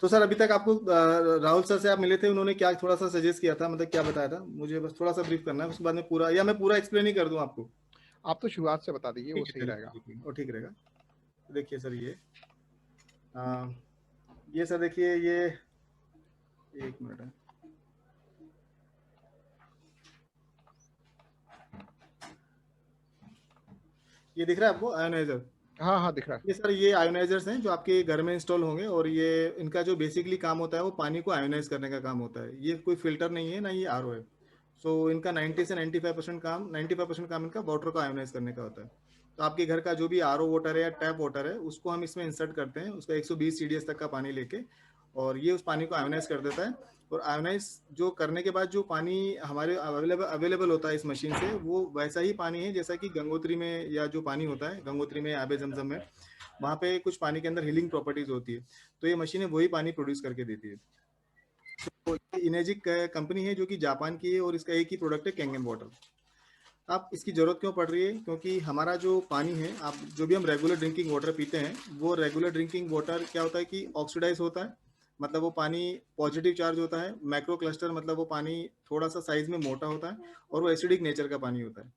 तो सर अभी तक आपको राहुल सर से आप मिले थे, उन्होंने क्या थोड़ा सा सजेस्ट किया था, मतलब क्या बताया था, मुझे बस थोड़ा सा ब्रीफ करना है, उसके बाद में पूरा, या मैं पूरा एक्सप्लेन ही कर दूं आपको? आप तो शुरुआत से बता दीजिए, वो ठीक सही है, रहेगा। वो ठीक रहेगा। देखिए सर, ये सर देखिए, ये एक मिनट है, ये दिख रहा है आपको आयोनाइजर? हाँ हाँ, दिख रहा है। ये सर, ये आयोनाइजर्स हैं जो आपके घर में इंस्टॉल होंगे, और ये इनका जो बेसिकली काम होता है वो पानी को आयोनाइज करने का काम होता है। ये कोई फिल्टर नहीं है, ना ये आरओ है। सो इनका 90 से 95% काम इनका वाटर को आयोनाइज करने का होता है। तो आपके घर का जो भी आरओ वाटर है या टैप वाटर है, उसको हम इसमें इंसर्ट करते हैं, उसका 120 सीडीएस तक का पानी लेके, और ये उस पानी को आयोनाइज कर देता है। और आयोनाइज जो करने के बाद जो पानी हमारे अवेलेबल होता है इस मशीन से, वो वैसा ही पानी है जैसा कि गंगोत्री में, या जो पानी होता है गंगोत्री में, आबे जमजम में, वहाँ पे कुछ पानी के अंदर हीलिंग प्रॉपर्टीज होती है। तो ये मशीनें वही पानी प्रोड्यूस करके देती है। तो ये इनेजिक कंपनी है जो कि जापान की है, और इसका एक ही प्रोडक्ट है, कैंगन वाटर। आप इसकी जरूरत क्यों पड़ रही है? क्योंकि हमारा जो पानी है, आप जो भी हम रेगुलर ड्रिंकिंग वाटर पीते हैं, वो रेगुलर ड्रिंकिंग वाटर क्या होता है कि ऑक्सीडाइज होता है, मतलब वो पानी पॉजिटिव चार्ज होता है। मैक्रो क्लस्टर मतलब वो पानी थोड़ा सा साइज में मोटा होता है, और वो एसिडिक नेचर का पानी होता है।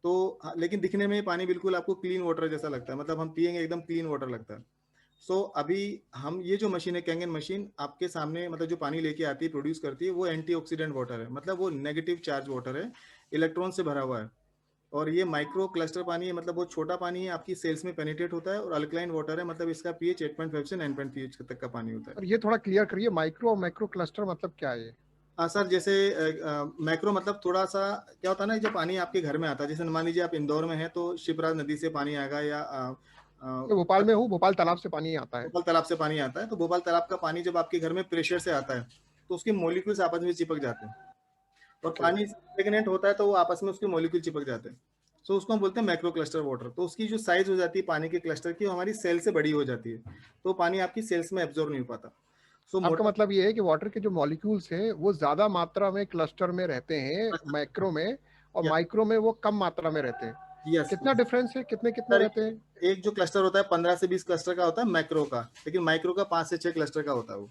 तो लेकिन दिखने में पानी बिल्कुल आपको क्लीन वाटर जैसा लगता है, मतलब हम पियेंगे एकदम क्लीन वाटर लगता है। अभी हम ये जो मशीन है, कैंगन मशीन, आपके सामने मतलब जो पानी लेके आती है, प्रोड्यूस करती है, वो एंटीऑक्सीडेंट वाटर है, मतलब वो नेगेटिव चार्ज वाटर है, इलेक्ट्रॉन से भरा हुआ है। और ये माइक्रो क्लस्टर पानी है, मतलब वो छोटा पानी है, आपकी सेल्स में पेनिट्रेट होता है, और अल्कलाइन वाटर है, मतलब इसका पीएच 8.5 से 9.5 पीएच तक का पानी होता है। और ये थोड़ा क्लियर करिए, माइक्रो और मैक्रो क्लस्टर मतलब क्या है ये? सर जैसे मैक्रो मतलब थोड़ा सा क्या होता है ना, जब पानी आपके घर में आता है, जैसे मान लीजिए आप इंदौर में हैं तो शिप्रा नदी से पानी आएगा, या मैं भोपाल में हूँ, भोपाल तालाब से पानी आता है। भोपाल तालाब से पानी आता है। तो भोपाल तालाब का पानी जब आपके घर में प्रेशर से आता है, तो उसके मॉलिक्यूल्स आपस में चिपक जाते हैं, और पानी स्टेगनेंट होता है तो वो आपस में उसके मॉलिक्यूल चिपक जाते हैं। सो उसको हम बोलते हैं मैक्रो क्लस्टर वाटर। तो उसकी जो साइज हो जाती है पानी के क्लस्टर की, वो हमारी सेल से बड़ी हो जाती है, तो पानी आपकी सेल्स में एब्जॉर्ब नहीं हो पाता। आपका मतलब ये है कि वाटर के जो मॉलिक्यूल्स हैं वो ज्यादा मात्रा में क्लस्टर में रहते हैं मैक्रो में, और माइक्रो में वो कम मात्रा में रहते हैं। यस। कितना डिफरेंस है, कितने कितने रहते हैं? एक जो क्लस्टर होता है 15 से 20 क्लस्टर का होता है मैक्रो का, लेकिन माइक्रो का 5 से 6 क्लस्टर का होता है वो।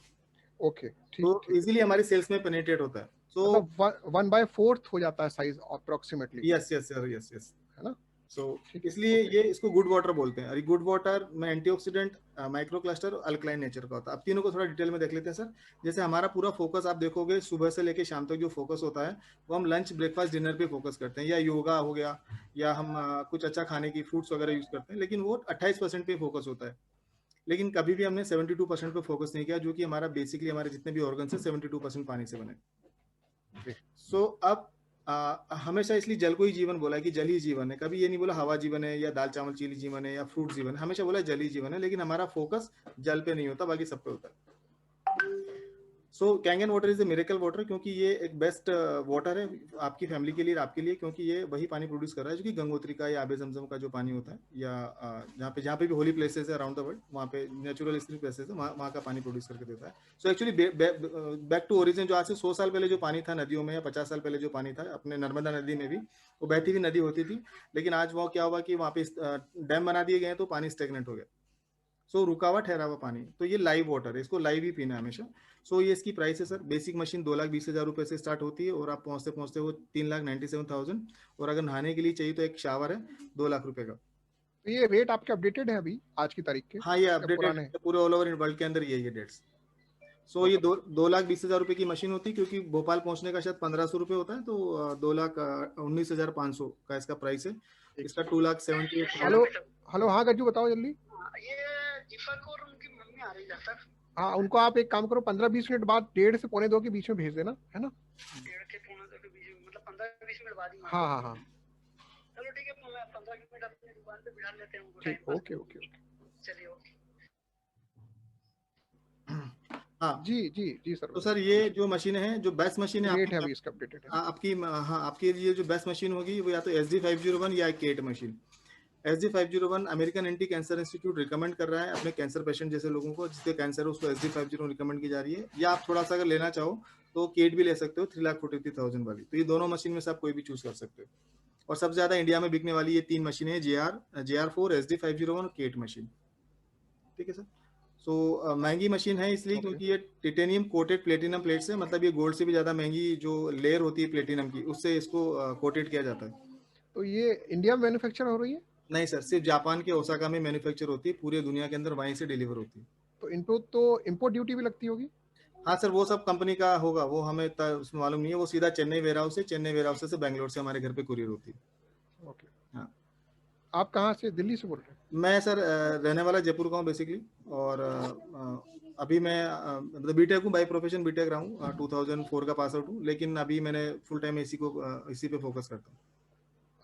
ओके, ठीक तो ठीक। इजीली हमारी सेल्स में पेनिट्रेट होता है। मतलब 1/4 हो जाता है size approximately. Yes yes sir, yes yes. है ना? सो ठीक है, इसलिए ओके। ये इसको गुड वाटर बोलते हैं। और गुड वाटर में एंटीऑक्सीडेंट, माइक्रो क्लस्टर और अल्कलाइन नेचर का होता है। अब तीनों को थोड़ा डिटेल में देख लेते हैं सर। जैसे हमारा पूरा फोकस आप देखोगे, सुबह से लेके शाम तक जो फोकस होता है, वो हम लंच ब्रेकफास्ट डिनर पे फोकस करते हैं, या योगा हो गया, या हम कुछ अच्छा खाने की फ्रूट्स वगैरह यूज करते हैं, लेकिन वो 28% पे फोकस होता है। लेकिन कभी भी हमने 72% पे फोकस नहीं किया, जो कि हमारा बेसिकली हमारे जितने भी ऑर्गन है 72% पानी से बने। अब हमेशा इसलिए जल को ही जीवन बोला है कि जल ही जीवन है। कभी ये नहीं बोला हवा जीवन है, या दाल चावल चीनी जीवन है, या फ्रूट जीवन है, हमेशा बोला जल ही जीवन है। लेकिन हमारा फोकस जल पे नहीं होता, बाकी सब पे होता है। Kangen water is a miracle water, क्योंकि ये एक बेस्ट वाटर है आपकी फैमिली के लिए, आपके लिए, क्योंकि ये वही पानी प्रोड्यूस कर रहा है जो कि गंगोत्री का या आबे जमजम का जो पानी होता है, या जहाँ पे भी होली प्लेसेस है अराउंड द वर्ल्ड, वहाँ पे नेचुरल प्लेसेस है, वहाँ का पानी प्रोड्यूस करके देता है। So actually back to origin, जो आज से 100 साल पहले जो पानी था नदियों में, या 50 साल पहले जो पानी था अपने नर्मदा नदी में भी, वो बहती हुई नदी होती थी। लेकिन आज वो क्या हुआ कि वहाँ पे डैम बना दिए गए, तो पानी स्टेगनेंट हो गया। रुका हुआ ठहरा हुआ पानी, तो ये लाइव वाटर है, इसको लाइव ही पीना है हमेशा। ये इसकी प्राइस है सर। बेसिक मशीन 2,20,000 रुपए से स्टार्ट होती है, और आप पहुंचते पहुंचते वो 3,97,000। और अगर नहाने के लिए चाहिए तो एक शावर है 2 लाख रुपए का। तो ये रेट आपके अपडेटेड है अभी आज की तारीख के? हाँ, ये अपडेटेड है पूरे ऑल ओवर वर्ल्ड के अंदर, ये डेट्स। ये 2,20,000 रुपए की मशीन होती है, क्योंकि भोपाल पहुंचने का शायद 1,500 रुपए होता है, तो 2,19,500 का इसका प्राइस है। इसका 2,78,000। हेलो हेलो, हाँ गज्जू बताओ जल्दी। ये दीपक और उनकी मम्मी आ रही है सर। हाँ, उनको आप एक काम करो, 15-20 मिनट बाद, 1:30 से 1:45 के बीच में भेज देना, है ना? 1:30 से 1:45 के बीच में, मतलब 15-20 मिनट बाद ही। हाँ हाँ हाँ, चलो ठीक है, मैं 15 मिनट अपनी दुकान पे बिठा लेते हैं उनको। ठीक, ओके ओके ओके, चलिए ओके। हाँ जी जी जी सर। तो सर ये जो मशीन है, जो बेस्ट मशीन है रेट है अभी इसका अपडेटेड है आपकी, हाँ आपकी ये जो बेस्ट मशीन होगी वो या तो SD501 या केट machine. SD501 American anti cancer institute recommend कर रहा है अपने कैंसर पेशेंट जैसे लोगों को, जिसके कैंसर है, उसको SD501 रिकमेंड की जा रही है। या आप थोड़ा सा अगर लेना चाहो तो केट भी ले सकते हो 3,43,000 वाली। तो ये दोनों मशीन में से आप कोई भी चूज कर सकते हो। और सबसे ज्यादा इंडिया में बिकने वाली ये 3 मशीनें हैं, JR4, SD501 और केट मशीन। ठीक है सर। सो महंगी मशीन है इसलिए Okay. क्योंकि ये टिटेनियम कोटेड प्लेटिनम प्लेट से, मतलब ये गोल्ड से भी ज़्यादा महंगी जो लेयर होती है प्लेटिनम की, उससे इसको कोटेड किया जाता है। तो ये इंडिया में मैन्युफैक्चर हो रही है? नहीं सर, सिर्फ जापान के ओसाका में मैन्युफैक्चर होती है, पूरे दुनिया के अंदर वहीं से डिलीवर होती है। तो इंपोर्ट ड्यूटी भी लगती होगी? हाँ सर, वो सब कंपनी का होगा, वो हमें उसमें मालूम नहीं है। वो सीधा चेन्नई वेयर हाउस से बेंगलोर से हमारे घर पे कुरियर होती है। ओके। हाँ। आप कहाँ से? दिल्ली से बोल रहे हैं? मैं सर रहने वाला जयपुर का हूँ बेसिकली, और अभी मैं मतलब बीटेक हूँ, बाई प्रोफेशन बीटेक रहा हूँ, 2004 का पास आउट हूँ, लेकिन अभी मैंने फुल टाइम इसी पे फोकस करता हूँ।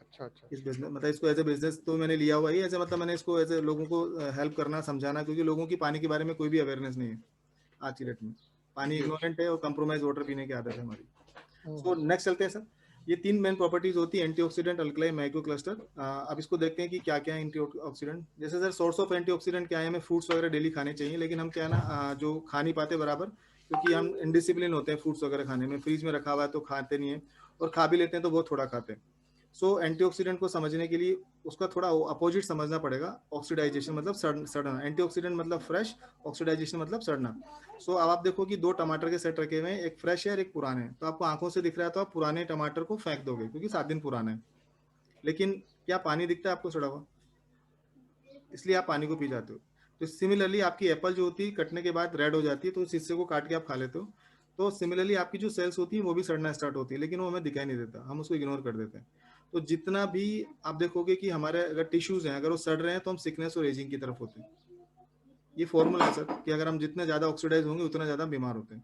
अच्छा अच्छा। इस बिजनेस, मतलब इसको एज ए बिजनेस तो मैंने लिया हुआ ही ऐसे, मतलब मैंने इसको ऐसे लोगों को हेल्प करना, समझाना, क्योंकि लोगों की पानी के बारे में कोई भी अवेयरनेस नहीं है आज की डेट में। पानी इग्नोरेंट है और कंप्रोमाइज वाटर पीने की आदत है हमारी। सो नेक्स्ट चलते हैं सर। ये 3 मेन प्रॉपर्टीज होती है, एंटीऑक्सीडेंट, अल्कलाई, माइक्रो क्लस्टर। अब इसको देखते हैं कि क्या क्या है एंटीऑक्सीडेंट। जैसे सर सोर्स ऑफ एंटीऑक्सीडेंट क्या है, हमें फ्रूट्स वगैरह डेली खाने चाहिए, लेकिन हम क्या है ना जो खा नहीं पाते बराबर, क्योंकि हम इनडिसिप्लिन होते हैं फ्रूट्स वगैरह खाने में। फ्रीज में रखा हुआ है तो खाते नहीं है, और खा भी लेते हैं तो बहुत थोड़ा खाते हैं। सो एंटीऑक्सीडेंट को समझने के लिए उसका थोड़ा अपोजिट समझना पड़ेगा। ऑक्सीडाइजेशन मतलब सड़ना, एंटीऑक्सीडेंट मतलब फ्रेश, ऑक्सीडाइजेशन मतलब सड़ना। सो अब आप देखो कि 2 टमाटर के सेट रखे हुए हैं, एक फ्रेश है और एक पुराने हैं, तो आपको आंखों से दिख रहा है तो आप पुराने टमाटर को फेंक दोगे क्योंकि 7 दिन पुराना है, लेकिन क्या पानी दिखता है आपको सड़ा हुआ? इसलिए आप पानी को पी जाते हो। तो सिमिलरली आपकी एप्पल जो होती है कटने के बाद रेड हो जाती है, तो उस हिस्से को काट के आप खा लेते हो। तो सिमिलरली आपकी जो सेल्स होती है वो भी सड़ना स्टार्ट होती है, लेकिन वो हमें दिखाई नहीं देता, हम उसको इग्नोर कर देते हैं। तो जितना भी आप देखोगे कि हमारे अगर टिश्यूज हैं, अगर वो सड़ रहे हैं तो हम सिकनेस और एजिंग की तरफ होते हैं। ये फॉर्मूला है सर कि अगर हम जितने ज्यादा ऑक्सीडाइज होंगे उतना ज्यादा बीमार होते हैं।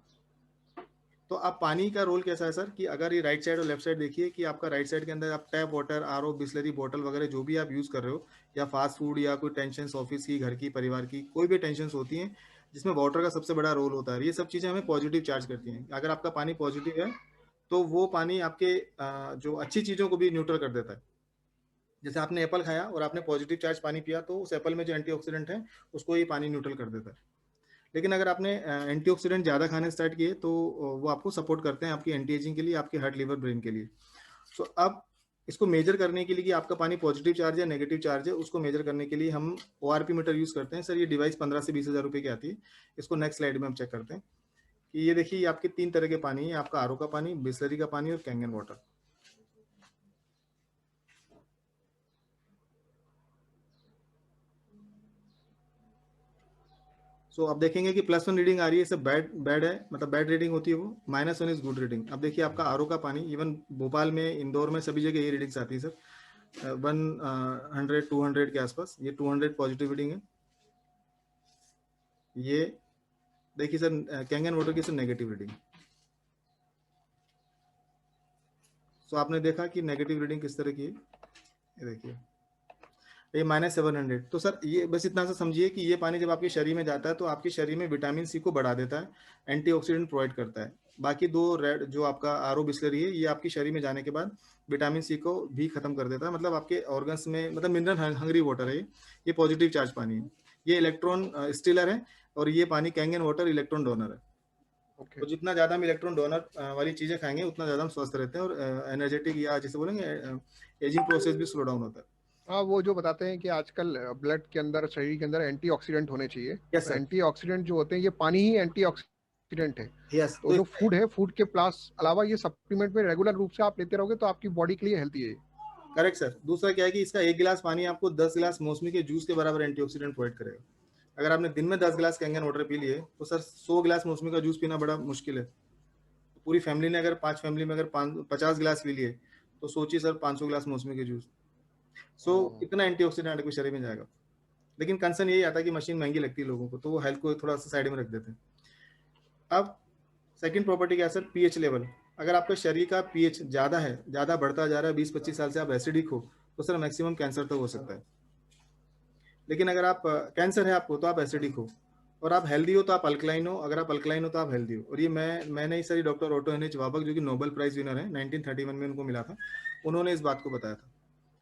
तो अब पानी का रोल कैसा है सर कि अगर ये राइट साइड और लेफ्ट साइड देखिए कि आपका राइट साइड के अंदर आप tap water, RO, Bisleri bottle वगैरह जो भी आप यूज कर रहे हो, या फास्ट फूड, या कोई टेंशन ऑफिस की, घर की, परिवार की, कोई भी टेंशन होती है जिसमें वाटर का सबसे बड़ा रोल होता है, ये सब चीजें हमें पॉजिटिव चार्ज करती हैं। अगर आपका पानी पॉजिटिव है तो वो पानी आपके जो अच्छी चीजों को भी न्यूट्रल कर देता है। जैसे आपने एप्पल खाया और आपने पॉजिटिव चार्ज पानी पिया, तो उस एप्पल में जो एंटीऑक्सीडेंट है उसको ये पानी न्यूट्रल कर देता है। लेकिन अगर आपने एंटीऑक्सीडेंट ज़्यादा खाने स्टार्ट किए तो वो आपको सपोर्ट करते हैं आपकी एंटी एजिंग के लिए, आपके हार्ट, लिवर, ब्रेन के लिए। सो अब इसको मेजर करने के लिए कि आपका पानी पॉजिटिव चार्ज है नेगेटिव चार्ज है, उसको मेजर करने के लिए हम ORP मीटर यूज करते हैं। सर ये डिवाइस 15 से 20 हज़ार रुपये की आती है। इसको नेक्स्ट स्लाइड में हम चेक करते हैं कि ये देखिए, ये आपके 3 तरह के पानी है, आपका आरओ का पानी, बिस्लरी का पानी और कैंगन वाटर। सो अब देखेंगे कि +1 रीडिंग आ रही है, सब बैड है, मतलब बैड रीडिंग होती है वो। -1 इज गुड रीडिंग। अब देखिए आपका आरओ का पानी, इवन भोपाल में, इंदौर में, सभी जगह ये रीडिंग्स आती है सर, 100 200 के आसपास। ये 200 पॉजिटिव रीडिंग है। ये देखिए सर कैंगन वाटर की सर नेगेटिव रीडिंग। सो आपने देखा कि नेगेटिव रीडिंग किस तरह की है, ये देखिए ये -700। तो सर ये बस इतना सा समझिए कि ये पानी जब आपके शरीर में जाता है तो आपके शरीर में विटामिन सी को बढ़ा देता है, एंटीऑक्सीडेंट प्रोवाइड करता है। बाकी 2 रेड जो आपका आरओ, बिस्लरी है, ये आपके शरीर में जाने के बाद विटामिन सी को भी खत्म कर देता है, मतलब आपके ऑर्गन्स में, मतलब मिनरल हंगरी वाटर है ये पॉजिटिव चार्ज पानी है। ये इलेक्ट्रॉन स्टीलर है, और ये पानी कैंगन वाटर इलेक्ट्रॉन डोनर है। ओके। तो जितना ज्यादा हम इलेक्ट्रॉन डोनर वाली चीजें खाएंगे उतना ज्यादा हम स्वस्थ रहते हैं, और एनर्जेटिक, या जैसे बोलेंगे एजिंग प्रोसेस भी स्लो डाउन होता है। हाँ, वो जो बताते हैं कि आजकल ब्लड के अंदर, शरीर के अंदर एंटीऑक्सीडेंट होने चाहिए। यस तो सर, एंटीऑक्सीडेंट जो होते हैं, ये पानी ही एंटीऑक्सीडेंट है। यस। तो जो फूड है, फूड के प्लस अलावा ये सप्लीमेंट में रेगुलर रूप से आप लेते रहोगे तो आपकी बॉडी के लिए हेल्थी है। Correct sir. दूसरा क्या है कि इसका 1 गिलास पानी आपको 10 गिलास मौसमी के जूस के बराबर एंटीऑक्सीडेंट प्रोवाइड करेगा। अगर आपने दिन में 10 गिलास कैंगन वाटर पी लिए तो सर 100 गिलास मौसमी का जूस पीना बड़ा मुश्किल है। तो पूरी फैमिली ने अगर 5 फैमिली में अगर 50 गिलास पी लिए तो सोचिए सर 500 गिलास मौसमी के जूस। सो इतना एंटीऑक्सीडेंट आपके शरीर में जाएगा। लेकिन कंसर्न यही आता है कि मशीन महंगी लगती है लोगों को, तो वो हेल्थ को थोड़ा सा साइड में रख देते हैं। अब सेकंड प्रॉपर्टी क्या है सर, पीएच लेवल। अगर आपका शरीर का पीएच ज्यादा है, ज्यादा बढ़ता जा रहा है, 20-25 साल से आप एसिडिक हो, तो सर मैक्सिमम कैंसर तो हो सकता है। लेकिन अगर आप कैंसर है आपको तो आप एसिडिक हो, और आप हेल्दी हो तो आप अल्कलाइन हो, अगर आप अल्कलाइन हो तो आप हेल्दी हो। और ये मैंने ही सर डॉक्टर ऑटो एनएच वाबक, जो कि नोबेल प्राइज विनर है, 1931 में उनको मिला था, उन्होंने इस बात को बताया था।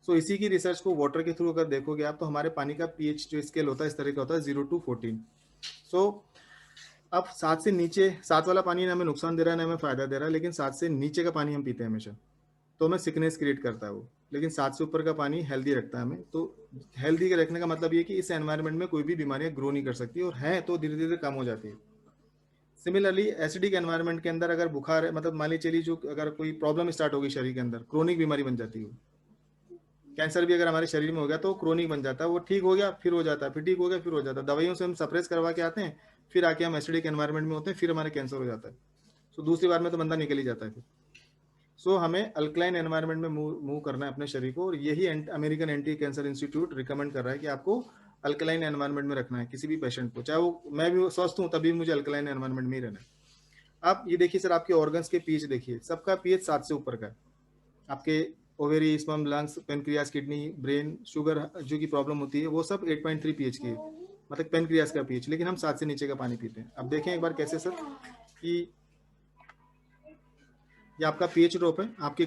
सो इसी की रिसर्च को वाटर के थ्रू अगर देखोगे आप, तो हमारे पानी का पीएच जो स्केल होता है इस तरह का होता है, 0 to 14। सो अब 7 से नीचे, 7 वाला पानी ना हमें नुकसान दे रहा है ना हमें फायदा दे रहा है, लेकिन 7 से नीचे का पानी हम पीते हैं हमेशा, तो हमें सिकनेस क्रिएट करता है वो। लेकिन 7 से ऊपर का पानी हेल्दी रखता है हमें। तो हेल्दी रखने का मतलब ये कि इस एनवायरनमेंट में कोई भी बीमारियां ग्रो नहीं कर सकती, और है तो धीरे धीरे कम हो जाती है। सिमिलरली एसिडिक एनवायरनमेंट के अंदर अगर बुखार है, मतलब मान ली चलिए जो अगर कोई प्रॉब्लम स्टार्ट होगी शरीर के अंदर, क्रोनिक बीमारी बन जाती है, कैंसर भी अगर हमारे शरीर में हो गया तो क्रोनिक बन जाता है, वो ठीक हो गया फिर हो जाता है, फिर ठीक हो गया फिर हो जाता है, दवाइयों से हम सप्रेस करवा के आते हैं, फिर आके हम एसिडिक एनवायरनमेंट में होते हैं, फिर हमारे कैंसर हो जाता है। सो दूसरी बार में तो बंदा निकल ही जाता है फिर। सो हमें अल्कलाइन एनवायरनमेंट में मूव करना है अपने शरीर को, और यही American anti cancer institute recommend कर रहा है कि आपको अल्कलाइन एनवायरनमेंट में रखना है किसी भी पेशेंट को, चाहे वो मैं भी स्वस्थ हूँ तभी मुझे अल्कलाइन एनवायरनमेंट में ही रहना है। आप ये देखिए सर, आपके ऑर्गन्स के पीएच देखिए, सबका पीएच 7 से ऊपर का है। आपके ovary, sperm, lungs, pancreas, kidney, brain, sugar जो की प्रॉब्लम होती है वो सब 8.3 पीएच की है, मतलब पेनक्रियास का पीएच, लेकिन हम 7 से नीचे का पानी पीते हैं। अब देखें एक बार कैसे सर कि ये आपका पीएच ड्रॉप है, आपके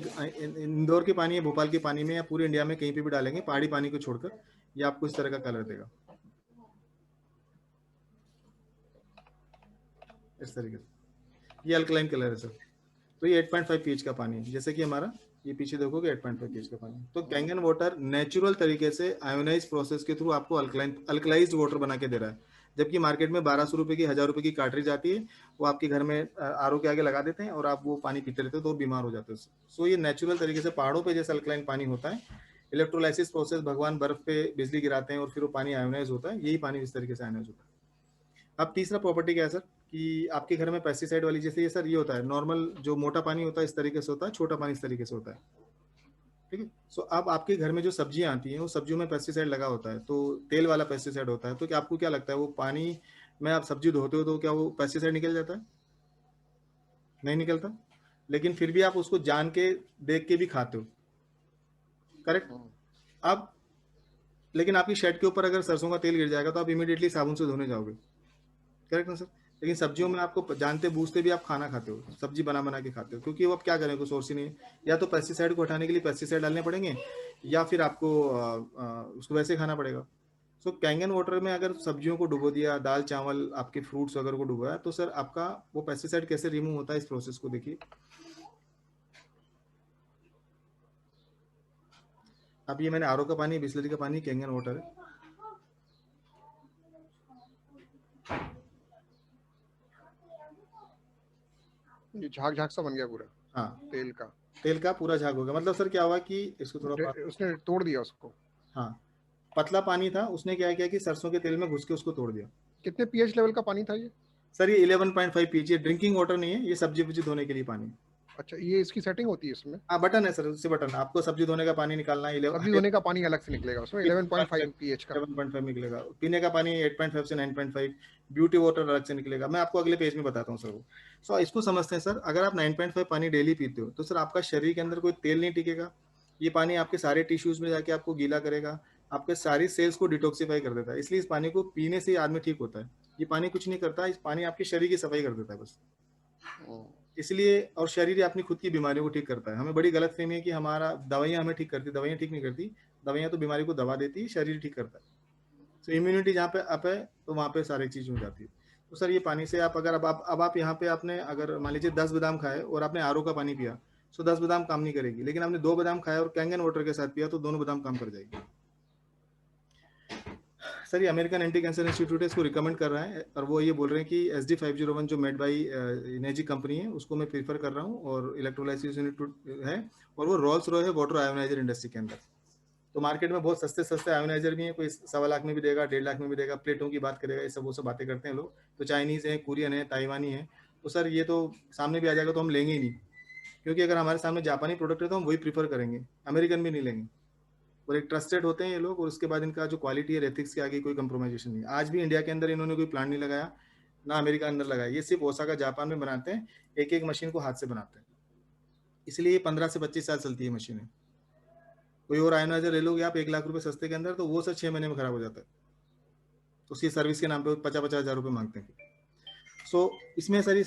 इंदौर के पानी है, भोपाल के पानी में, या पूरे इंडिया में कहीं पे भी डालेंगे पहाड़ी पानी को छोड़कर, ये आपको इस तरह का कलर देगा, इस तरीके से। ये अल्कलाइन कलर है सर। तो ये 8.5 पीएच का पानी है, जैसे कि हमारा ये पीछे देखोगे 8.5 पीएच का पानी। तो कैंगन वाटर नेचुरल तरीके से आयोनाइज प्रोसेस के थ्रू आपको अल्कलाइज्ड वाटर बना के दे रहा है, जबकि मार्केट में 1200 रुपए की, 1000 रुपए की कार्ट्रिज आती है, वो आपके घर में आरओ के आगे लगा देते हैं और आप वो पानी पीते रहते हो तो बीमार हो जाते हो। सो ये नेचुरल तरीके से पहाड़ों पे जैसे अल्कलाइन पानी होता है, इलेक्ट्रोलाइसिस प्रोसेस, भगवान बर्फ पे बिजली गिराते हैं और फिर वो पानी आयोनाइज होता है, यही पानी इस तरीके से आयोनाइज होता है। अब तीसरा प्रॉपर्टी क्या है सर कि आपके घर में पेस्टिसाइड वाली, जैसे ये सर ये होता है नॉर्मल, जो मोटा पानी होता है इस तरीके से होता है, छोटा पानी इस तरीके से होता है, ठीक है। सो अब आपके घर में जो सब्जियां आती हैं वो सब्जियों में पेस्टिसाइड लगा होता है, तो तेल वाला पेस्टिसाइड होता है, तो क्या आपको क्या लगता है वो पानी में आप सब्जी धोते हो तो क्या वो पेस्टिसाइड निकल जाता है? नहीं निकलता, लेकिन फिर भी आप उसको जान के देख के भी खाते हो, करेक्ट। अब लेकिन आपकी शर्ट के ऊपर अगर सरसों का तेल गिर जाएगा तो आप इमीडिएटली साबुन से धोने जाओगे, करेक्ट ना सर। लेकिन सब्जियों में आपको जानते बूझते भी आप खाना खाते हो, सब्जी बना बना के खाते हो, क्योंकि वो अब क्या करें, कोई सोर्स ही नहीं है। या तो पेस्टिसाइड को हटाने के लिए पेस्टिसाइड डालने पड़ेंगे, या फिर आपको उसको वैसे खाना पड़ेगा। सो कैंगन वाटर में अगर सब्जियों को डुबो दिया, दाल चावल, आपके फ्रूट्स वगैरह को डुबोया, तो सर आपका वो पेस्टिसाइड कैसे रिमूव होता है, इस प्रोसेस को देखिए। अब ये मैंने आरओ का पानी, बिस्लरी का पानी, कैंगन वाटर है। ये झाग झाग सा बन गया पूरा। हाँ, तेल का पूरा झाग हो गया। मतलब सर क्या हुआ कि इसको थोड़ा उसने तोड़ दिया उसको। हाँ, पतला पानी था, उसने क्या किया कि सरसों के तेल में घुस के उसको तोड़ दिया। कितने पीएच लेवल का पानी था ये? सर ये 11.5 पीएच, ये ड्रिंकिंग वाटर नहीं है, ये सब्जी वब्जी धोने के लिए पानी। अच्छा, ये इसकी सेटिंग होती है इसमें? हाँ, बटन है सर, उससे बटन, आपको सब्जी धोने का पानी निकालना है, सब्जी धोने का पानी अलग से निकलेगा उसमें, 11.5 पीएच का। 11.5 निकलेगा। पीने का पानी 8.5 से 9.5, ब्यूटी वाटर अलग से निकलेगा। मैं आपको अगले पेज में बताता हूँ सर वो। सो इसको समझते हैं सर। अगर आप 9.5 पानी डेली पीते हो तो सर आपका शरीर के अंदर कोई तेल नहीं टिकेगा, ये पानी आपके सारे टिश्यूज में जाके आपको गीला करेगा, आपके सारी सेल्स को डिटॉक्सिफाई कर देता है। इसलिए इस पानी को पीने से आदमी ठीक होता है। ये पानी कुछ नहीं करता, इस पानी आपके शरीर की सफाई कर देता है बस, इसलिए। और शरीर अपनी खुद की बीमारियों को ठीक करता है। हमें बड़ी गलतफहमी है कि हमारा दवाइयां हमें ठीक करती, दवाइयां ठीक नहीं करती। दवाइयां तो बीमारी को दबा देती है, शरीर ठीक करता है। तो इम्यूनिटी जहाँ पे अप है तो वहाँ पे सारी चीज हो जाती है। तो सर ये पानी से आप अगर अब आप यहाँ पे आपने अगर मान लीजिए 10 बादाम खाए और आपने आरओ का पानी पिया, तो 10 बादाम काम नहीं करेगी, लेकिन आपने 2 बादाम खाया और कैंगन वाटर के साथ पिया तो दोनों बादाम काम कर जाएगी। सर ये अमेरिकन एंटी कैंसर इंस्टीट्यूट है, इसको रिकमेंड कर रहा है, और वो ये बोल रहे हैं कि SD501 जो मेड बाई नेजी कंपनी है उसको मैं प्रीफर कर रहा हूँ, और इलेक्ट्रोलाइसिस यूनिट है, और वो रोल्स रॉय है वाटर आयोनाइजर इंडस्ट्री के अंदर। तो मार्केट में बहुत सस्ते सस्ते आयोनाइजर भी हैं, कोई 1.25 लाख में भी देगा, 1.5 लाख में भी देगा। प्लेटों की बात करेगा, ये सब वो सब बातें करते हैं लोग। तो चाइनीज़ है, कोरियन है, ताइवानी है, तो सर ये तो सामने भी आ जाएगा तो हम लेंगे ही नहीं, क्योंकि अगर हमारे सामने जापानी प्रोडक्ट है तो हम वही प्रीफर करेंगे, अमेरिकन भी नहीं लेंगे। और एक ट्रस्टेड होते हैं ये लोग, और उसके बाद इनका जो क्वालिटी है, एथिक्स के आगे कोई कंप्रोमाइजेशन नहीं है। आज भी इंडिया के अंदर इन्होंने कोई प्लांट नहीं लगाया, ना अमेरिका अंदर लगाया, ये सिर्फ ओसाका जापान में बनाते हैं, एक एक मशीन को हाथ से बनाते हैं, इसलिए 15 से 25 साल चलती है मशीनें। कोई और आयोनाइजर ले लोगे आप 1 लाख रुपए सस्ते के अंदर, तो वो सर 6 महीने में खराब हो जाता है। तो उसकी सर्विस के नाम पे 50-50 हज़ार रुपये मांगते हैं। सो इसमें सर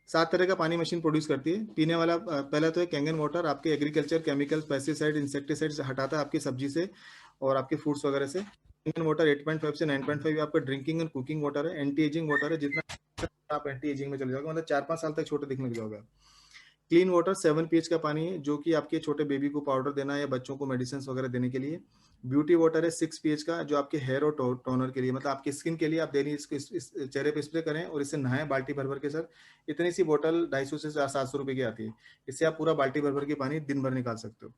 7 तरह का पानी मशीन प्रोड्यूस करती है। पीने वाला पहला तो है कैंगन वाटर, आपके एग्रीकल्चर केमिकल्स, पेस्टिसाइड, इंसेक्टिसाइड्स हटाता है आपकी सब्जी से और आपके फ्रूट्स वगैरह से। कैंगन वाटर 8.5 से 9.5 आपका ड्रिंकिंग एंड कुकिंग वाटर है। एंटी एजिंग वाटर है, जितना आप एंटी एजिंग में चले जाओगे, मतलब 4-5 साल तक छोटे दिखने लग जाओगे। क्लीन वाटर 7 पीएच का पानी है, जो कि आपके छोटे बेबी को पाउडर देना है या बच्चों को मेडिसिन वगैरह देने के लिए। ब्यूटी वाटर है 6 पीएच का, जो आपके हेयर और टोनर के लिए, मतलब आपकी स्किन के लिए आप डेली इसको इस चेहरे पे स्प्रे करें और इससे नहाएं बाल्टी भर भर के सर। इतनी सी बोतल 250 से 700 रुपए की आती है। इससे आप पूरा बाल्टी भर भर के पानी दिन भर निकाल सकते हो।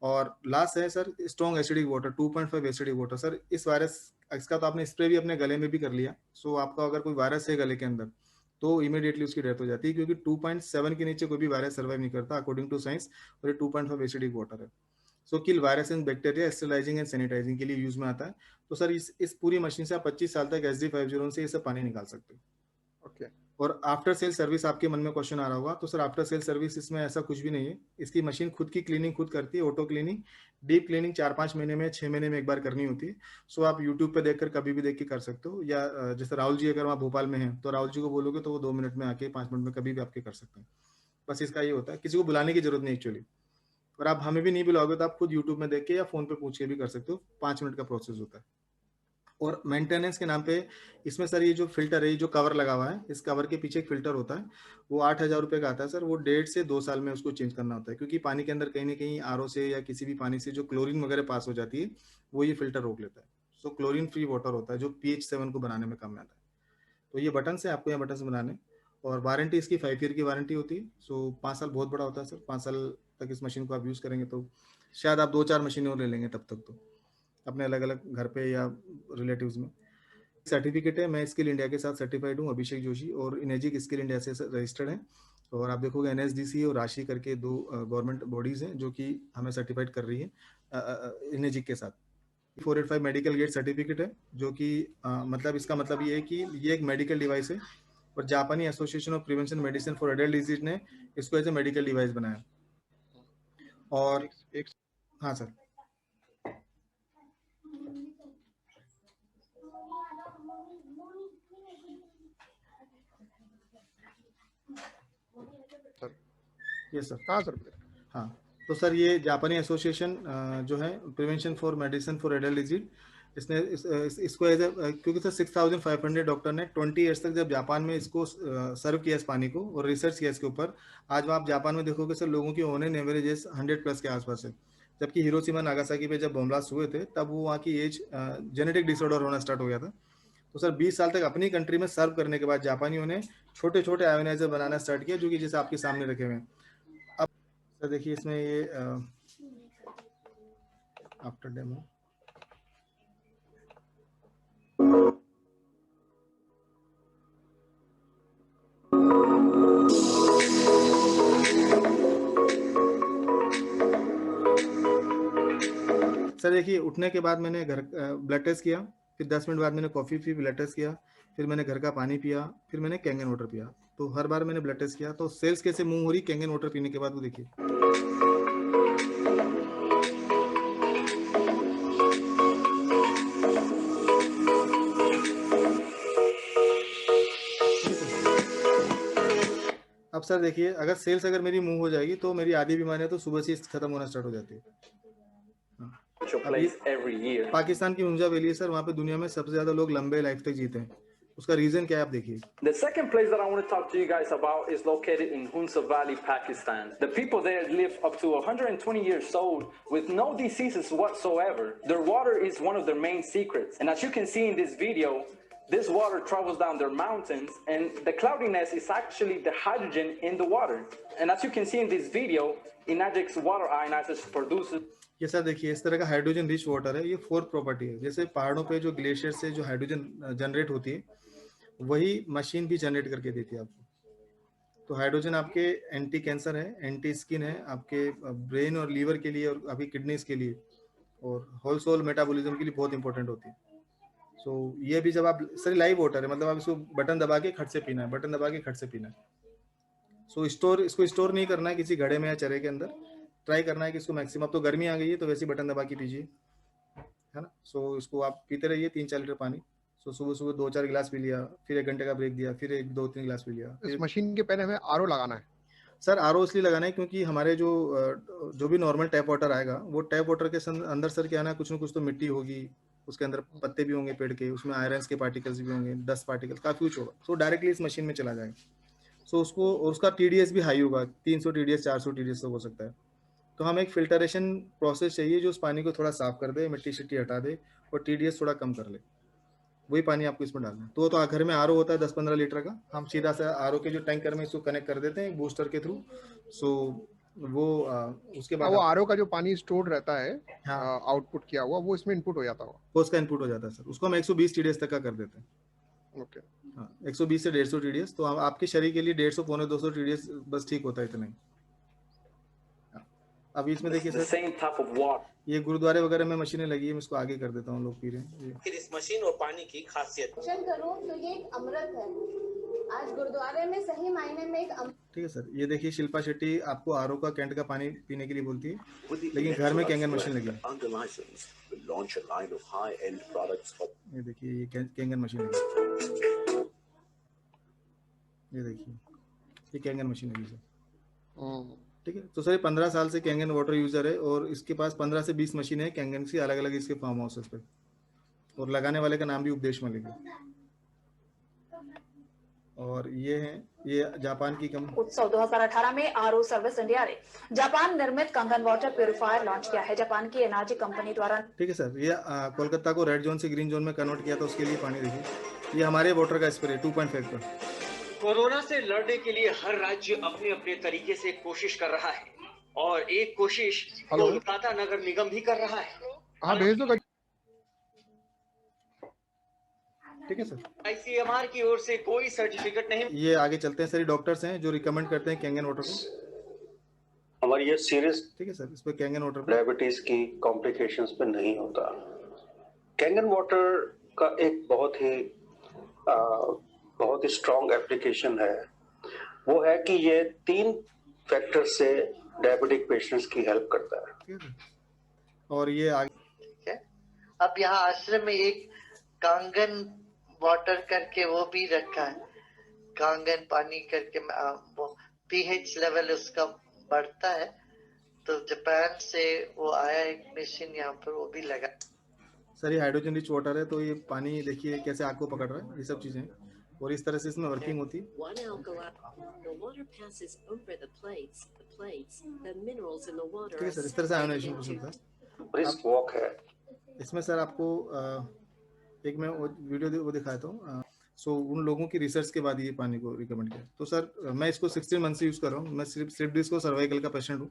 और लास्ट है sir strong acidic water 2.5 acidic water. Sir इस वायरस, इसका तो आपने स्प्रे भी अपने गले में भी कर लिया, सो आपका अगर कोई वायरस है गले के अंदर तो इमीडिएटली उसकी डेथ हो जाती है, क्योंकि 2.7 के नीचे कोई भी वायरस सर्वाइव नहीं करता अकॉर्डिंग टू साइंस। और ये 2.5 एसिडिक वाटर है। So kill virus and bacteria, sterilising and sanitising के लिए यूज में आता है। तो सर इस पूरी मशीन से आप 25 साल तक SD 50 से ये सब पानी निकाल सकते हो। ओके। और आफ्टर सेल सर्विस, आपके मन में क्वेश्चन आ रहा होगा, तो सर आफ्टर सेल सर्विस इसमें ऐसा कुछ भी नहीं है। इसकी मशीन खुद की क्लीनिंग खुद करती है, ऑटो क्लीनिंग। डीप क्लीनिंग 4-5 महीने में, 6 महीने में एक बार करनी होती है। सो आप यूट्यूब पे देखकर कभी भी देख के कर सकते हो, या जैसे राहुल जी अगर वहाँ भोपाल में हैं तो राहुल जी को बोलोगे तो वो 2 मिनट में आके 5 मिनट में कभी भी आपके कर सकते हैं। बस इसका ये होता है, किसी को बुलाने की जरूरत नहीं एक्चुअली। और आप हमें भी नहीं बुलाओगे तो आप खुद यूट्यूब में देख के या फोन पे पूछ के भी कर सकते हो। 5 मिनट का प्रोसेस होता है। और मेंटेनेंस के नाम पे इसमें सर ये जो फिल्टर है, ये जो कवर लगा हुआ है, इस कवर के पीछे एक फिल्टर होता है, वो 8,000 रुपये का आता है सर। वो 1.5 से 2 साल में उसको चेंज करना होता है, क्योंकि पानी के अंदर कहीं ना कहीं RO से या किसी भी पानी से जो क्लोरीन वगैरह पास हो जाती है, वो ये फिल्टर रोक लेता है। सो क्लोरीन फ्री वाटर होता है, जो pH 7 को बनाने में काम में आता है। तो ये बटन से आपको, यहाँ बटन से बनाने। और वारंटी इसकी 5 ईयर की वारंटी होती है। सो 5 साल बहुत बड़ा होता है सर। 5 साल तक इस मशीन को आप यूज़ करेंगे तो शायद आप 2-4 मशीनें और ले लेंगे तब तक, तो अपने अलग अलग घर पे या रिलेटिव्स में। सर्टिफिकेट है, मैं स्किल इंडिया के साथ सर्टिफाइड हूँ, अभिषेक जोशी, और इनेजिक स्किल इंडिया से रजिस्टर्ड है। और आप देखोगे NSDC और राशि करके 2 गवर्नमेंट बॉडीज हैं जो कि हमें सर्टिफाइड कर रही है इनेजिक के साथ। 485 मेडिकल गेट सर्टिफिकेट है, जो कि मतलब इसका मतलब ये है कि ये एक मेडिकल डिवाइस है, और जापानी association of prevention medicine for adult disease ने इसको एज ए मेडिकल डिवाइस बनाया। और एक हाँ सर, सर। Yes sir. हाँ सर। हाँ, तो सर ये जापानी एसोसिएशन जो है prevention for medicine for adult disease, इसने इसको एज ए, क्योंकि सर 6,500 डॉक्टर ने 20 ईयर्स तक जब जापान में इसको सर्व किया इस पानी को और रिसर्च किया इसके ऊपर। आज आप जापान में देखोगे सर, लोगों की ऑन एन एवरेज एज 100+ के आसपास है। जबकि हिरोशिमा नागासाकी पे जब बम ब्लास्ट हुए थे, तब वो वहाँ की एज जेनेटिक डिसऑर्डर होना स्टार्ट हो गया था। तो सर 20 साल तक अपनी कंट्री में सर्व करने के बाद जापानियों ने छोटे छोटे आयोनाइजर बनाना स्टार्ट किया, जो कि जैसे आपके सामने रखे हुए हैं। अब सर देखिए इसमें ये आफ्टर डेमो, सर देखिए उठने के बाद मैंने घर ब्लड टेस्ट किया, फिर 10 मिनट बाद मैंने कॉफ़ी पी, ब्लड टेस्ट किया, फिर मैंने घर का पानी पिया, फिर मैंने कैंगन वाटर पिया। तो हर बार मैंने ब्लड टेस्ट किया, तो सेल्स कैसे मूव हो रही कैंगन वाटर पीने के बाद, वो देखिए। अब सर देखिए, अगर सेल्स अगर मेरी मूव हो जाएगी तो मेरी आधी बीमारियां तो सुबह से खत्म होना स्टार्ट हो जाती है। पाकिस्तान की हुंजा वैली है सर, वहाँ पे दुनिया में सबसे ज्यादा लोग लंबे लाइफ तक जीते हैं। उसका रीजन क्या है आप देखिए। The second place that I want to talk to you guys about is located in Hunza Valley, Pakistan. The people there live up to 120 years old with no diseases whatsoever. Their water is one of their main secrets. And as you can see in this video, this water travels down their mountains, and the cloudiness is actually the hydrogen in the water. And as you can see in this video, Enagic's water ionizers produces. ये sir देखिए, इस तरह का hydrogen rich water है। ये 4th property है। जैसे पहाड़ों पे जो ग्लेशियर से जो हाइड्रोजन जनरेट होती है, वही मशीन भी जनरेट करके देती है आपको। तो हाइड्रोजन आपके एंटी कैंसर है, एंटी स्किन है, आपके ब्रेन और लीवर के लिए, और आपकी किडनीज के लिए, और होल सोल मेटाबॉलिज्म के लिए बहुत इंपॉर्टेंट होती है। सो ये भी जब आप, सर लाइव वाटर है, मतलब आप इसको बटन दबा के खट से पीना है, बटन दबा के खट से पीना है। सो इसको स्टोर नहीं करना है किसी घड़े में या चरे के अंदर। ट्राई करना है कि इसको मैक्सिमम, तो गर्मी आ गई है तो वैसे बटन दबा के पीजिए, है ना। सो इसको आप पीते रहिए 3-4 लीटर पानी। सो सुबह सुबह 2-4 गिलास पी लिया, फिर 1 घंटे का ब्रेक दिया, फिर 1-2-3 गिलास पी लिया। इस मशीन के पहले हमें RO लगाना है सर RO इसलिए लगाना है क्योंकि हमारे जो भी नॉर्मल टैप वाटर आएगा, वो टैप वाटर के अंदर सर क्या है ना, कुछ ना कुछ तो मिट्टी होगी, उसके अंदर पत्ते भी होंगे पेड़ के, उसमें आयरन के पार्टिकल्स भी होंगे, डस्ट पार्टिकल्स, काफी कुछ होगा। सो डायरेक्टली इस मशीन में चला जाएगा। सो उसको उसका TDS भी हाई होगा, 300 TDS 400 TDS तक हो सकता है। तो हमें एक फिल्टरेशन प्रोसेस चाहिए जो उस पानी को थोड़ा साफ कर दे, मिट्टी शिट्टी हटा दे और TDS थोड़ा कम कर ले, वही पानी आपको इसमें डालना है। तो घर में RO होता है 10-15 लीटर का, हम सीधा सा RO के जो टैंकर में इसको कनेक्ट कर देते हैं बूस्टर के थ्रू। सो वो उसके बाद वो आरओ का जो पानी स्टोर रहता है हाँ आउटपुट किया हुआ वो इसमें इनपुट हो जाता होगा। वो उसका इनपुट हो जाता है सर, उसको हम 120 TDS तक का कर देते हैं। ओके, हाँ 120 से 150 TDS, तो आपके शरीर के लिए 150 पौने 200 TDS बस ठीक होता है, इतना ही। अब इसमें देखिए The sir, same type of water. ये गुरुद्वारे वगैरह में मशीनें लगी है, मैं इसको आगे कर देता हूँ, लोग पी रहे हैं। फिर इस मशीन और पानी की खासियत करूं तो ये एक अमृत है। आज गुरुद्वारे में सही मायने में एक ठीक है सर, ये देखिए शिल्पा शेट्टी आपको RO का कैंट का पानी पीने के लिए बोलती है, लेकिन घर में कैंगन मशीन लगी है। ये देखिए ये कैंगन मशीन लगी, ये देखिए ये कैंगन मशीन लगी सर। ठीक है, तो सर 15 साल से कैंगन वाटर यूजर है और इसके पास 15 से 20 मशीनें हैं कैंगन की, अलग अलग इसके फार्म हाउसेस पे, और लगाने वाले का नाम भी उपदेश मलिक है। और ये है, ये जापान की कंपनी। उत्सव 2018 में RO सर्विस इंडिया ने जापान निर्मित कंगन वाटर प्यूरिफायर लॉन्च किया है, जापान की एनर्जी कंपनी द्वारा। ठीक है सर, ये कोलकाता को रेड जोन से ग्रीन जोन में कन्वर्ट किया था, उसके लिए पानी देखिए, ये हमारे वाटर का स्प्रे 2.5 का। कोरोना से लड़ने के लिए हर राज्य अपने अपने तरीके से कोशिश कर रहा है और एक कोशिश कोलकाता नगर निगम भी कर रहा है। हाँ भेज दो। ठीक है सर, ICMR की ओर से कोई सर्टिफिकेट नहीं। ये आगे चलते हैं सर, ये डॉक्टर्स हैं जो रिकमेंड करते हैं कैंगन वाटर को। हमारी ये सीरियस, ठीक है सर, इस पे कैंगन वाटर डायबिटीज की कॉम्प्लिकेशंस पे नहीं होता। कैंगन वाटर का एक बहुत ही स्ट्रॉन्ग एप्लीकेशन है, वो है कि ये 3 फैक्टर से डायबिटिक पेशेंट्स की हेल्प करता है। और ये आगे ठीक है। अब यहाँ आश्रम में एक कांगन वाटर करके वो भी रखा है, कांगन पानी करके वो pH लेवल उसका बढ़ता है, तो जापान से वो आया एक मशीन यहाँ पर, वो भी लगा। सर ये हाइड्रोजन रिच वाटर है, तो ये पानी देखिए कैसे आग को पकड़ रहा है, ये सब चीजें, और इस तरह से इसमें वर्किंग होती है। ठीक है सर, इस तरह से आयोनाइजेशन हो सकता है। ब्रिस्क वॉक है इसमें सर आपको एक मैं वीडियो वो दिखाता हूँ। सो उन लोगों की रिसर्च के बाद ये पानी को रिकमेंड किया। तो सर मैं इसको 16 मंथ से यूज़ कर रहा हूँ। मैं सिर्फ स्लिप डिस्क और सर्वाइकल का पेशेंट हूँ,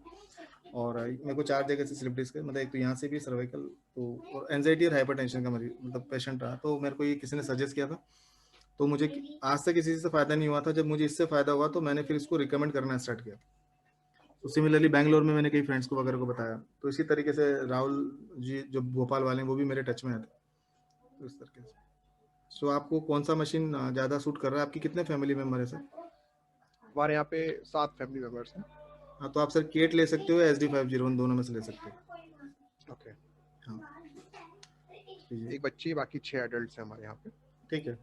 और मेरे को 4 जगह से स्लिप डिस्क है, मतलब एक तो यहाँ से भी सर्वाइकल, तो और एंजाइटी और हाइपरटेंशन का मरीज मतलब पेशेंट रहा। तो मेरे को ये किसी ने सजेस्ट किया था, तो मुझे आज तक किसी से फ़ायदा नहीं हुआ था। जब मुझे इससे फ़ायदा हुआ तो मैंने फिर इसको रिकमेंड करना स्टार्ट किया। तो सिमिलरली बैंगलोर में मैंने कई फ्रेंड्स को वगैरह को बताया। तो इसी तरीके से राहुल जी जो भोपाल वाले हैं वो भी मेरे टच में आते, तो इस तरीके से। सो आपको कौन सा मशीन ज़्यादा सूट कर रहा है? आपकी कितने फैमिली मेम्बर है सर? हमारे यहाँ पे 7 फैमिली मेम्बर्स हैं। हाँ, तो आप सर केट ले सकते हो या SD501, दोनों में से ले सकते हो। ओके, हाँ, एक बच्ची, बाकी 6 एडल्ट्स हैं हमारे यहाँ पे। ठीक है,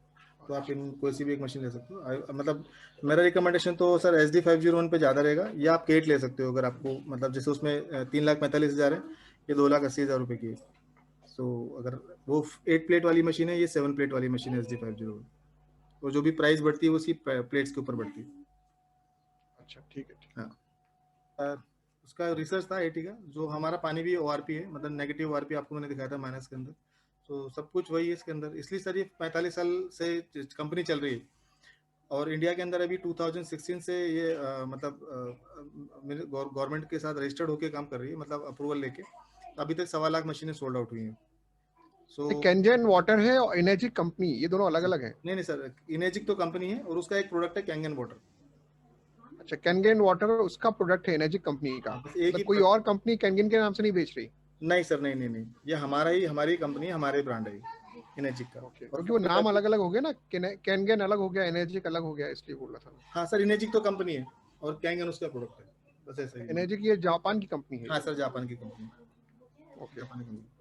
तो आप इन कोई सी भी एक मशीन ले सकते हो। मतलब मेरा रिकमेंडेशन तो सर SD501 पे ज़्यादा रहेगा, या आप केट ले सकते हो अगर आपको, मतलब जैसे उसमें 3,45,000 है, ये 2,80,000 रुपये की है। सो अगर वो 8 प्लेट वाली मशीन है, ये 7 प्लेट वाली मशीन है SD501, और जो भी प्राइस बढ़ती है वो उसकी प्लेट्स के ऊपर बढ़ती है। अच्छा, ठीक है। हाँ, उसका रिसर्च था AT का, जो हमारा पानी भी ORP है, मतलब नेगेटिव ORP आपको मैंने दिखाया था माइनस के अंदर, तो सब कुछ वही है इसके अंदर। इसलिए सर ये 45 साल से कंपनी चल रही है, और इंडिया के अंदर अभी 2016 से ये मतलब गवर्नमेंट के साथ रजिस्टर्ड होकर काम कर रही है, मतलब अप्रूवल लेके। अभी तक 1.25 लाख मशीनें सोल्ड आउट हुई हैं। सो कैंजन वाटर है और एनर्जिक कंपनी, ये दोनों अलग अलग हैं? नहीं सर, एनर्जिक तो कंपनी है और उसका एक प्रोडक्ट है कैंगन वाटर। अच्छा, कैंगन वाटर उसका प्रोडक्ट है एनर्जिक कंपनी का, मतलब कोई और कंपनी कैंगन के नाम से नहीं बेच रही? नहीं सर, नहीं, ये हमारी कंपनी, हमारे ब्रांड है एनर्जिक का। और जो नाम अलग अलग हो गया ना, कैंगन अलग हो गया, एनर्जिक अलग हो गया, इसलिए बोल रहा था। हाँ सर, एनर्जिक तो कंपनी है और कैंगन उसका प्रोडक्ट है, बस ऐसा ही। एनर्जिक ये जापान की कंपनी है? हाँ सर, जापान की कंपनी। ओके। जापान की कंपनी।